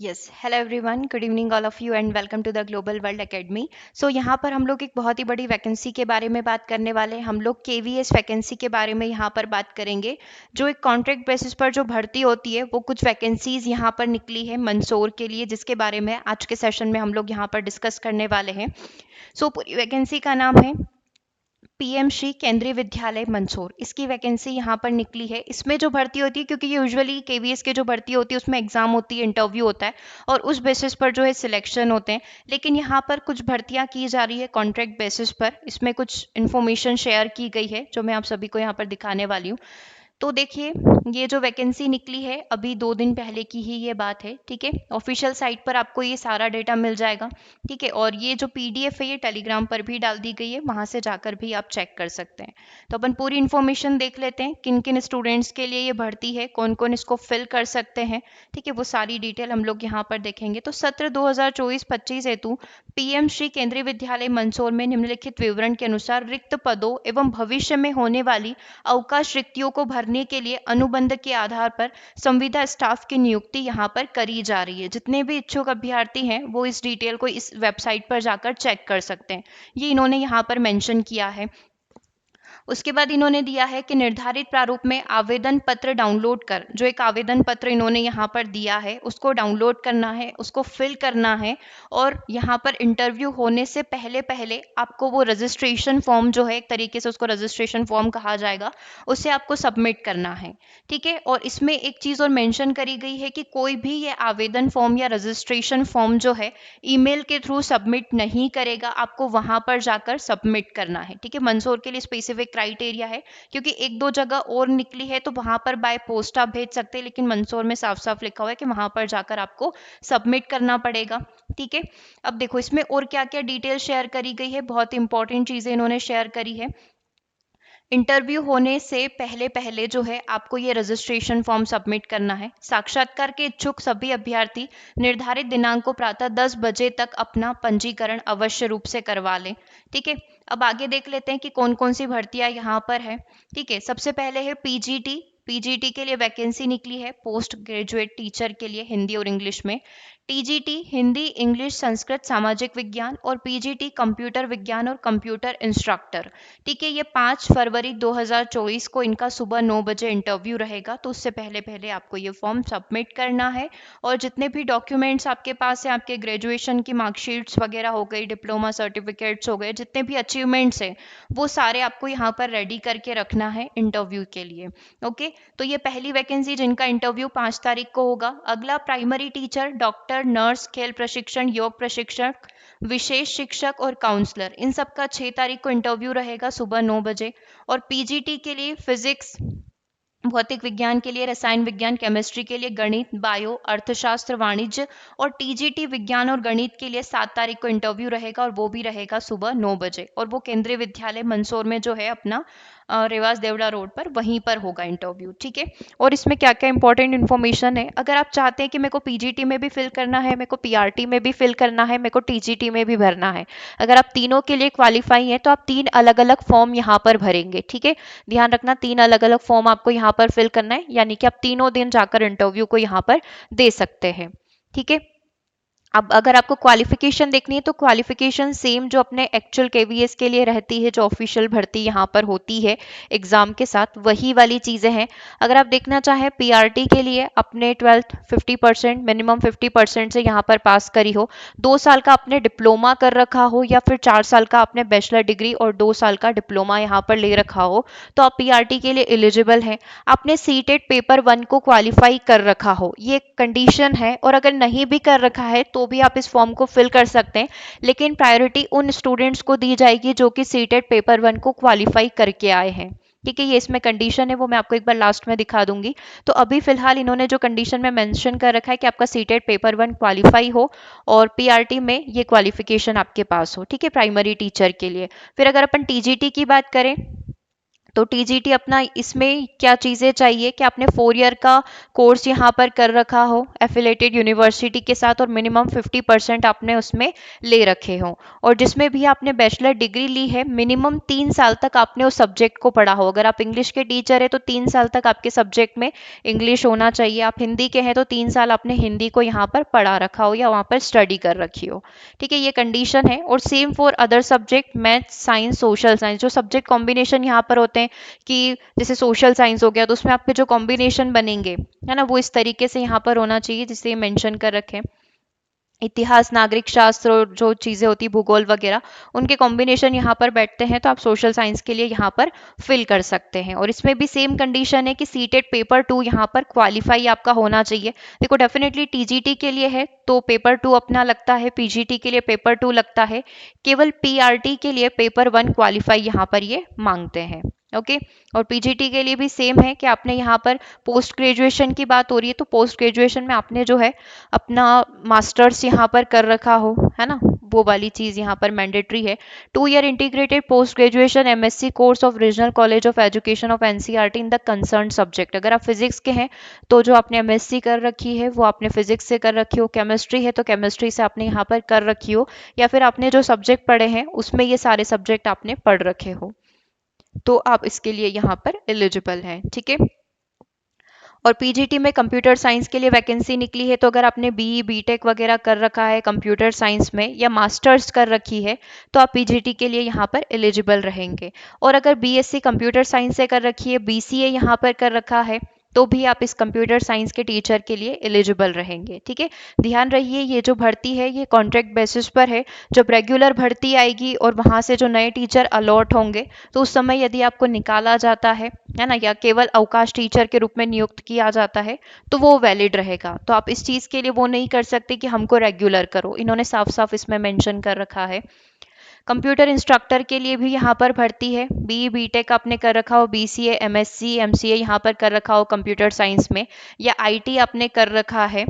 Yes hello everyone, good evening all of you and welcome to the Global World Academy. So यहाँ पर हम लोग एक बहुत ही बड़ी वैकेंसी के बारे में बात करने वाले हैं। हम लोग केवीएस वैकेंसी के बारे में यहाँ पर बात करेंगे। जो एक कॉन्ट्रैक्ट बेसिस पर जो भर्ती होती है वो कुछ वैकेंसीज यहाँ पर निकली है मंदसौर के लिए, जिसके बारे में आज के सेशन में हम लोग यहाँ पर डिस्कस करने वाले हैं। सो पूरी वैकेंसी का नाम है पीएम श्री केंद्रीय विद्यालय मंदसौर। इसकी वैकेंसी यहाँ पर निकली है। इसमें जो भर्ती होती है, क्योंकि ये यूजुअली केवीएस के जो भर्ती होती है उसमें एग्जाम होती है, इंटरव्यू होता है और उस बेसिस पर जो है सिलेक्शन होते हैं। लेकिन यहाँ पर कुछ भर्तियाँ की जा रही है कॉन्ट्रैक्ट बेसिस पर। इसमें कुछ इन्फॉर्मेशन शेयर की गई है जो मैं आप सभी को यहाँ पर दिखाने वाली हूँ। तो देखिए, ये जो वैकेंसी निकली है अभी 2 दिन पहले की ही ये बात है। ठीक है, ऑफिशियल साइट पर आपको ये सारा डेटा मिल जाएगा। ठीक है, और ये जो पीडीएफ है ये टेलीग्राम पर भी डाल दी गई है, वहां से जाकर भी आप चेक कर सकते हैं। तो अपन पूरी इन्फॉर्मेशन देख लेते हैं, किन किन स्टूडेंट्स के लिए ये भर्ती है, कौन कौन इसको फिल कर सकते हैं। ठीक है, वो सारी डिटेल हम लोग यहाँ पर देखेंगे। तो सत्र 2024-25 हेतु पीएम श्री केंद्रीय विद्यालय मंदसौर में निम्नलिखित विवरण के अनुसार रिक्त पदों एवं भविष्य में होने वाली अवकाश रिक्तियों को भरने के लिए अनुबंध के आधार पर संविदा स्टाफ की नियुक्ति यहाँ पर करी जा रही है। जितने भी इच्छुक अभ्यर्थी हैं वो इस डिटेल को इस वेबसाइट पर जाकर चेक कर सकते हैं। ये इन्होंने यहाँ पर मेंशन किया है। उसके बाद इन्होंने दिया है कि निर्धारित प्रारूप में आवेदन पत्र डाउनलोड कर, जो एक आवेदन पत्र इन्होंने यहाँ पर दिया है उसको डाउनलोड करना है, उसको फिल करना है। और यहाँ पर इंटरव्यू होने से पहले पहले आपको वो रजिस्ट्रेशन फॉर्म जो है, एक तरीके से उसको रजिस्ट्रेशन फॉर्म कहा जाएगा, उसे आपको सबमिट करना है। ठीक है, और इसमें एक चीज़ और मेंशन करी गई है कि कोई भी ये आवेदन फॉर्म या रजिस्ट्रेशन फॉर्म जो है ईमेल के थ्रू सबमिट नहीं करेगा, आपको वहां पर जाकर सबमिट करना है। ठीक है, मंदसौर के लिए स्पेसिफिक क्राइटेरिया है, क्योंकि एक दो जगह और निकली है तो वहां पर बाय पोस्ट आप भेज सकते हैं, लेकिन मंदसौर में साफ साफ लिखा हुआ है कि वहां पर जाकर आपको सबमिट करना पड़ेगा। ठीक है, अब देखो इसमें और क्या क्या डिटेल शेयर करी गई है, बहुत इंपॉर्टेंट चीजें इन्होंने शेयर करी है। इंटरव्यू होने से पहले पहले जो है आपको ये रजिस्ट्रेशन फॉर्म सबमिट करना है। साक्षात्कार के इच्छुक सभी अभ्यर्थी निर्धारित दिनांक को प्रातः 10 बजे तक अपना पंजीकरण अवश्य रूप से करवा लें। ठीक है, अब आगे देख लेते हैं कि कौन कौन सी भर्तियां यहाँ पर है। ठीक है, सबसे पहले है पीजीटी। पीजीटी के लिए वैकेंसी निकली है, पोस्ट ग्रेजुएट टीचर के लिए हिंदी और इंग्लिश में। टीजीटी हिंदी, इंग्लिश, संस्कृत, सामाजिक विज्ञान और पीजीटी कंप्यूटर विज्ञान और कंप्यूटर इंस्ट्रक्टर। ठीक है, ये 5 फरवरी 2024 को इनका सुबह 9 बजे इंटरव्यू रहेगा। तो उससे पहले पहले आपको ये फॉर्म सबमिट करना है। और जितने भी डॉक्यूमेंट्स आपके पास है, आपके ग्रेजुएशन की मार्कशीट्स वगैरह हो गई, डिप्लोमा सर्टिफिकेट्स हो गए, जितने भी अचीवमेंट्स हैं वो सारे आपको यहाँ पर रेडी करके रखना है इंटरव्यू के लिए। ओके, तो ये पहली वैकेंसी जिनका इंटरव्यू 5 तारीख को होगा। अगला प्राइमरी टीचर, डॉक्टर, नर्स, खेल प्रशिक्षण, योग प्रशिक्षक, विशेष शिक्षक और काउंसलर, इन सब का 6 तारीख को इंटरव्यू रहेगा सुबह 9 बजे। और पीजीटी के लिए फिजिक्स, भौतिक विज्ञान के लिए रसायन विज्ञान, केमिस्ट्री के लिए गणित, बायो, अर्थशास्त्र, वाणिज्य और टीजीटी विज्ञान और गणित के लिए 7 तारीख को इंटरव्यू रहेगा और वो भी रहेगा सुबह 9 बजे। और वो केंद्रीय विद्यालय मंदसौर में जो है अपना रेवास देवड़ा रोड पर, वहीं पर होगा इंटरव्यू। ठीक है, और इसमें क्या क्या इंपॉर्टेंट इन्फॉर्मेशन है, अगर आप चाहते हैं कि मेरे को पीजीटी में भी फिल करना है, मेरे को पीआरटी में भी फिल करना है, मेरे को टीजीटी में भी भरना है, अगर आप तीनों के लिए क्वालिफाई हैं तो आप 3 अलग अलग फॉर्म यहाँ पर भरेंगे। ठीक है, ध्यान रखना 3 अलग अलग फॉर्म आपको यहाँ पर फिल करना है, यानी कि आप तीनों दिन जाकर इंटरव्यू को यहाँ पर दे सकते हैं। ठीक है, अब अगर आपको क्वालिफिकेशन देखनी है तो क्वालिफिकेशन सेम जो अपने एक्चुअल केवीएस के लिए रहती है, जो ऑफिशियल भर्ती यहाँ पर होती है एग्जाम के साथ, वही वाली चीज़ें हैं। अगर आप देखना चाहें पीआरटी के लिए अपने 12th 50%, मिनिमम 50% से यहाँ पर पास करी हो, 2 साल का आपने डिप्लोमा कर रखा हो, या फिर 4 साल का आपने बैचलर डिग्री और 2 साल का डिप्लोमा यहाँ पर ले रखा हो, तो आप पीआरटी के लिए एलिजिबल हैं। आपने सीटेट पेपर 1 को क्वालिफाई कर रखा हो, ये कंडीशन है। और अगर नहीं भी कर रखा है तो भी आप इस फॉर्म को फिल कर सकते हैं, लेकिन प्रायोरिटी उन स्टूडेंट्स को दी जाएगी जो कि सीटेट पेपर 1 को क्वालिफाई करके आए हैं। ठीक है, ये इसमें कंडीशन है, वो मैं आपको एक बार लास्ट में दिखा दूंगी। तो अभी फिलहाल इन्होंने जो कंडीशन में मेंशन कर रखा है कि आपका सीटेट पेपर 1 क्वालिफाई हो और पीआरटी में ये क्वालिफिकेशन आपके पास हो। ठीक है, प्राइमरी टीचर के लिए। फिर अगर अपन टीजीटी की बात करें तो टीजीटी अपना इसमें क्या चीज़ें चाहिए कि आपने 4 ईयर का कोर्स यहाँ पर कर रखा हो एफिलेटेड यूनिवर्सिटी के साथ, और मिनिमम 50% आपने उसमें ले रखे हो, और जिसमें भी आपने बैचलर डिग्री ली है मिनिमम 3 साल तक आपने उस सब्जेक्ट को पढ़ा हो। अगर आप इंग्लिश के टीचर है तो 3 साल तक आपके सब्जेक्ट में इंग्लिश होना चाहिए। आप हिंदी के हैं तो 3 साल आपने हिंदी को यहाँ पर पढ़ा रखा हो या वहाँ पर स्टडी कर रखी हो। ठीक है, ये कंडीशन है। और same for other subject, math, science, social science, जो सब्जेक्ट कॉम्बिनेशन यहाँ पर होते हैं कि जैसे सोशल साइंस हो गया तो उसमें आपके जो कॉम्बिनेशन बनेंगे, है ना, वो इस तरीके से यहाँ पर होना चाहिए जिसे ये मेंशन कर रखे हैं। इतिहास, नागरिक शास्त्र और जो चीज़ें होती भूगोल वगैरह, उनके कॉम्बिनेशन यहाँ पर बैठते हैं तो आप सोशल साइंस के लिए यहाँ पर फिल कर सकते हैं। और इसमें भी सेम कंडीशन है कि सीटेट पेपर 2 यहाँ पर क्वालिफाई आपका होना चाहिए। देखो डेफिनेटली टीजीटी के लिए है तो पेपर 2 अपना लगता है, पीजीटी के लिए पेपर 2 लगता है, केवल पीआरटी के लिए पेपर 1 क्वालिफाई यहाँ पर ये मांगते हैं। ओके, और पीजीटी के लिए भी सेम है कि आपने यहाँ पर पोस्ट ग्रेजुएशन की बात हो रही है तो पोस्ट ग्रेजुएशन में आपने जो है अपना मास्टर्स यहाँ पर कर रखा हो, है ना, वो वाली चीज़ यहाँ पर मैंडेटरी है। 2 year integrated post graduation MSc course of regional college of education of NCERT in the concern subject. अगर आप फिजिक्स के हैं तो जो आपने एमएससी कर रखी है वो आपने फिजिक्स से कर रखी हो, केमिस्ट्री है तो केमिस्ट्री से आपने यहाँ पर कर रखी हो, या फिर आपने जो सब्जेक्ट पढ़े हैं उसमें ये सारे सब्जेक्ट आपने पढ़ रखे हो, तो आप इसके लिए यहाँ पर एलिजिबल हैं। ठीक है, और पीजीटी में कंप्यूटर साइंस के लिए वैकेंसी निकली है तो अगर आपने बीई बीटेक वगैरह कर रखा है कंप्यूटर साइंस में या मास्टर्स कर रखी है तो आप पीजीटी के लिए यहाँ पर एलिजिबल रहेंगे। और अगर बीएससी कंप्यूटर साइंस से कर रखी है, बीसीए यहाँ पर कर रखा है, तो भी आप इस कंप्यूटर साइंस के टीचर के लिए एलिजिबल रहेंगे। ठीक है, ध्यान रहिए ये जो भर्ती है ये कॉन्ट्रैक्ट बेसिस पर है। जब रेगुलर भर्ती आएगी और वहाँ से जो नए टीचर अलॉट होंगे तो उस समय यदि आपको निकाला जाता है ना, या केवल अवकाश टीचर के रूप में नियुक्त किया जाता है तो वो वैलिड रहेगा। तो आप इस चीज़ के लिए वो नहीं कर सकते कि हमको रेगुलर करो, इन्होंने साफ साफ इसमें मेंशन कर रखा है। कंप्यूटर इंस्ट्रक्टर के लिए भी यहाँ पर भर्ती है। बी बीटेक आपने कर रखा हो, बीसीए, एमएससी, एमसीए यहाँ पर कर रखा हो कंप्यूटर साइंस में, या आईटी आपने कर रखा है,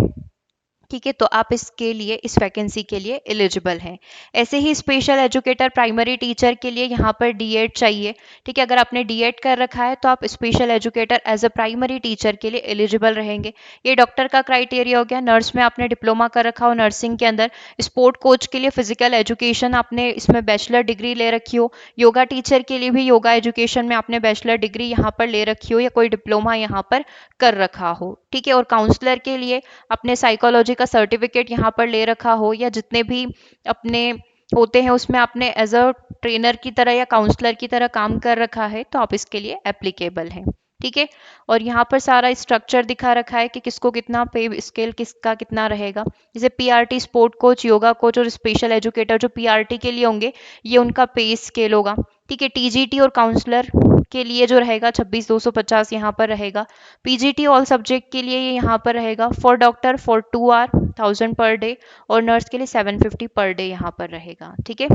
ठीक है, तो आप इसके लिए इस वैकेंसी के लिए एलिजिबल हैं। ऐसे ही स्पेशल एजुकेटर प्राइमरी टीचर के लिए यहाँ पर डीएड चाहिए। ठीक है, अगर आपने डीएड कर रखा है तो आप special educator as a primary teacher के लिए एलिजिबल रहेंगे। ये डॉक्टर का क्राइटेरिया हो गया। नर्स में आपने डिप्लोमा कर रखा हो नर्सिंग के अंदर, स्पोर्ट कोच के लिए फिजिकल एजुकेशन आपने इसमें बैचलर डिग्री ले रखी हो, योगा टीचर के लिए भी योगा एजुकेशन में आपने बैचलर डिग्री यहाँ पर ले रखी हो या कोई डिप्लोमा यहाँ पर कर रखा हो। ठीक है, और काउंसलर के लिए अपने साइकोलॉजी का सर्टिफिकेट यहाँ पर ले रखा हो, या जितने भी अपने होते हैं उसमें आपने एज अ ट्रेनर की तरह या काउंसलर की तरह काम कर रखा है, तो आप इसके लिए एप्लीकेबल हैं। ठीक है, और यहाँ पर सारा स्ट्रक्चर दिखा रखा है कि किसको कितना पे स्केल किसका कितना रहेगा। जैसे PRT, sport coach, yoga coach और स्पेशल एजुकेटर जो पीआरटी के लिए होंगे ये उनका पे स्केल होगा। ठीक है, टीजीटी और काउंसलर के लिए जो रहेगा 26,250 यहाँ पर रहेगा। पीजीटी ऑल सब्जेक्ट के लिए ये यहाँ पर रहेगा। For doctor for 2 our 1000 per day, और नर्स के लिए 750 पर डे यहाँ पर रहेगा। ठीक है,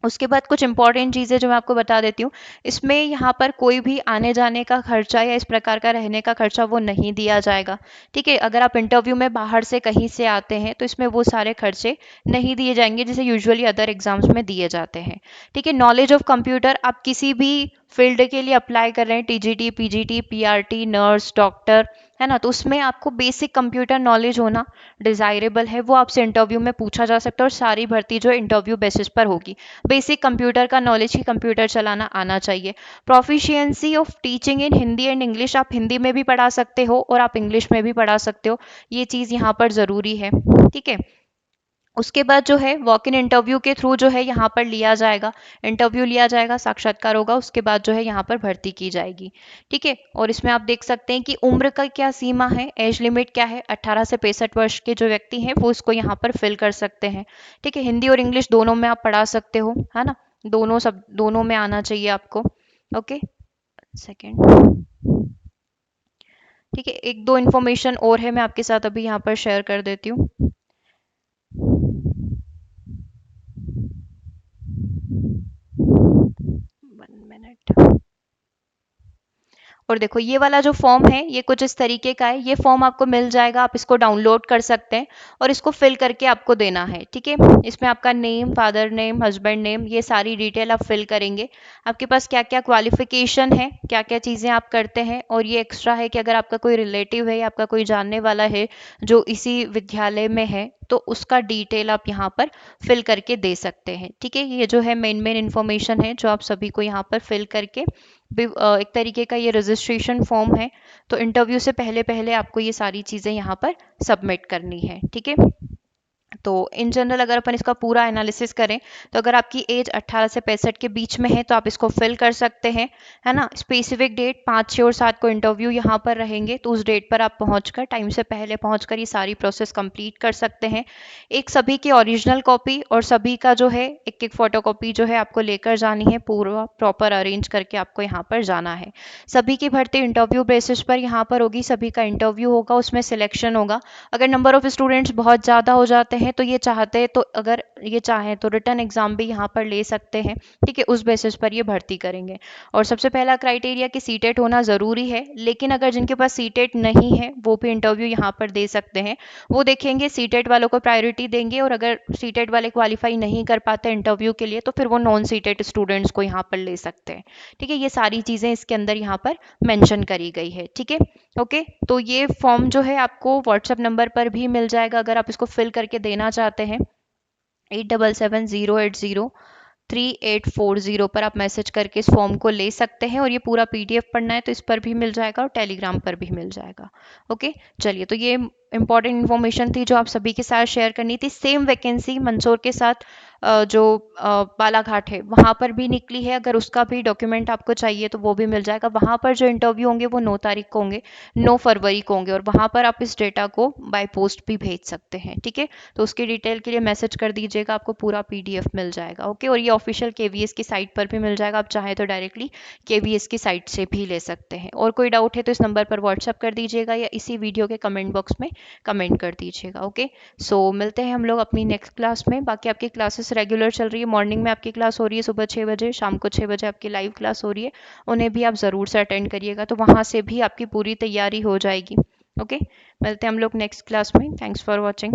उसके बाद कुछ इंपॉर्टेंट चीज़ें जो मैं आपको बता देती हूँ, इसमें यहाँ पर कोई भी आने जाने का खर्चा या इस प्रकार का रहने का खर्चा वो नहीं दिया जाएगा। ठीक है, अगर आप इंटरव्यू में बाहर से कहीं से आते हैं तो इसमें वो सारे खर्चे नहीं दिए जाएंगे जैसे यूजुअली अदर एग्जाम्स में दिए जाते हैं। ठीक है, नॉलेज ऑफ कंप्यूटर, आप किसी भी फील्ड के लिए अप्लाई कर रहे हैं, TGT, PGT, PRT, nurse, doctor, है ना, तो उसमें आपको बेसिक कंप्यूटर नॉलेज होना डिजायरेबल है। वो आपसे इंटरव्यू में पूछा जा सकता है और सारी भर्ती जो इंटरव्यू बेसिस पर होगी। बेसिक कंप्यूटर का नॉलेज ही कंप्यूटर चलाना आना चाहिए। Proficiency of teaching in Hindi and English, आप हिंदी में भी पढ़ा सकते हो और आप इंग्लिश में भी पढ़ा सकते हो, ये चीज़ यहाँ पर ज़रूरी है। ठीक है, उसके बाद जो है वॉक इन इंटरव्यू के थ्रू जो है यहाँ पर लिया जाएगा, इंटरव्यू लिया जाएगा, साक्षात्कार होगा, उसके बाद जो है यहाँ पर भर्ती की जाएगी। ठीक है, और इसमें आप देख सकते हैं कि उम्र का क्या सीमा है, एज लिमिट क्या है, 18 से 65 वर्ष के जो व्यक्ति हैं वो इसको यहाँ पर फिल कर सकते हैं। ठीक है, हिंदी और इंग्लिश दोनों में आप पढ़ा सकते हो, है ना, दोनों सब दोनों में आना चाहिए आपको। Okay, second. ठीक है, एक दो इन्फॉर्मेशन और है मैं आपके साथ अभी यहाँ पर शेयर कर देती हूँ। 1 मिनट। और देखो ये वाला जो फॉर्म है ये कुछ इस तरीके का है। ये फॉर्म आपको मिल जाएगा, आप इसको डाउनलोड कर सकते हैं और इसको फिल करके आपको देना है। ठीक है, इसमें आपका name, father name, husband name, ये सारी डिटेल आप फिल करेंगे। आपके पास क्या क्या क्वालिफिकेशन है, क्या क्या चीज़ें आप करते हैं, और ये एक्स्ट्रा है कि अगर आपका कोई रिलेटिव है या आपका कोई जानने वाला है जो इसी विद्यालय में है तो उसका डिटेल आप यहाँ पर फिल करके दे सकते हैं। ठीक है, ये जो है मेन मेन इन्फॉर्मेशन है जो आप सभी को यहाँ पर फिल करके एक तरीके का ये रजिस्ट्रेशन फॉर्म है। तो इंटरव्यू से पहले पहले आपको ये सारी चीज़ें यहाँ पर सबमिट करनी है। ठीक है, तो इन जनरल अगर अपन इसका पूरा एनालिसिस करें तो अगर आपकी एज 18 से 65 के बीच में है तो आप इसको फिल कर सकते हैं, है ना। स्पेसिफिक डेट 5, 6 और 7 को इंटरव्यू यहाँ पर रहेंगे, तो उस डेट पर आप पहुँचकर, टाइम से पहले पहुँचकर ये सारी प्रोसेस कंप्लीट कर सकते हैं। एक सभी की ओरिजिनल कॉपी और सभी का जो है एक एक फोटो कॉपी जो है आपको लेकर जानी है, पूरा प्रॉपर अरेंज करके आपको यहाँ पर जाना है। सभी की भर्ती इंटरव्यू बेसिस पर यहाँ पर होगी, सभी का इंटरव्यू होगा, उसमें सिलेक्शन होगा। अगर नंबर ऑफ स्टूडेंट्स बहुत ज़्यादा हो जाते हैं तो ये चाहते हैं तो अगर ये चाहें तो रिटर्न एग्जाम भी यहाँ पर ले सकते हैं। ठीक है, उस बेसिस पर ये भर्ती करेंगे। और सबसे पहला क्राइटेरिया कि सीटेट होना ज़रूरी है, लेकिन अगर जिनके पास सीटेट नहीं है वो भी इंटरव्यू यहाँ पर दे सकते हैं। वो देखेंगे, सीटेट वालों को प्रायोरिटी देंगे, और अगर सीटेट वाले क्वालिफाई नहीं कर पाते इंटरव्यू के लिए तो फिर वो नॉन सीटेट स्टूडेंट्स को यहाँ पर ले सकते हैं। ठीक है, ये सारी चीज़ें इसके अंदर यहाँ पर मेंशन करी गई है। ठीक है, ओके। तो ये फॉर्म जो है आपको व्हाट्सएप नंबर पर भी मिल जाएगा अगर आप इसको फिल करके देना चाहते हैं। 8770803840 पर आप मैसेज करके इस फॉर्म को ले सकते हैं, और ये पूरा पीडीएफ पढ़ना है तो इस पर भी मिल जाएगा और टेलीग्राम पर भी मिल जाएगा। ओके, चलिए, तो ये इंपॉर्टेंट इन्फॉर्मेशन थी जो आप सभी के साथ शेयर करनी थी। सेम वैकेंसी मंदसौर के साथ जो बालाघाट है वहाँ पर भी निकली है, अगर उसका भी डॉक्यूमेंट आपको चाहिए तो वो भी मिल जाएगा। वहाँ पर जो इंटरव्यू होंगे वो 9 तारीख को होंगे, 9 फरवरी को होंगे, और वहाँ पर आप इस डेटा को बाय पोस्ट भी भेज सकते हैं। ठीक है, तो उसकी डिटेल के लिए मैसेज कर दीजिएगा, आपको पूरा पीडीएफ मिल जाएगा। ओके, और ये ऑफिशियल केवीएस की साइट पर भी मिल जाएगा, आप चाहें तो डायरेक्टली केवीएस की साइट से भी ले सकते हैं। और कोई डाउट है तो इस नंबर पर व्हाट्सअप कर दीजिएगा या इसी वीडियो के कमेंट बॉक्स में कमेंट कर दीजिएगा। ओके, सो मिलते हैं हम लोग अपनी नेक्स्ट क्लास में। बाकी आपकी क्लासेस रेगुलर चल रही है, मॉर्निंग में आपकी क्लास हो रही है सुबह 6 बजे, शाम को 6 बजे आपकी लाइव क्लास हो रही है, उन्हें भी आप ज़रूर से अटेंड करिएगा, तो वहाँ से भी आपकी पूरी तैयारी हो जाएगी। ओके, मिलते हैं हम लोग नेक्स्ट क्लास में। Thanks for watching.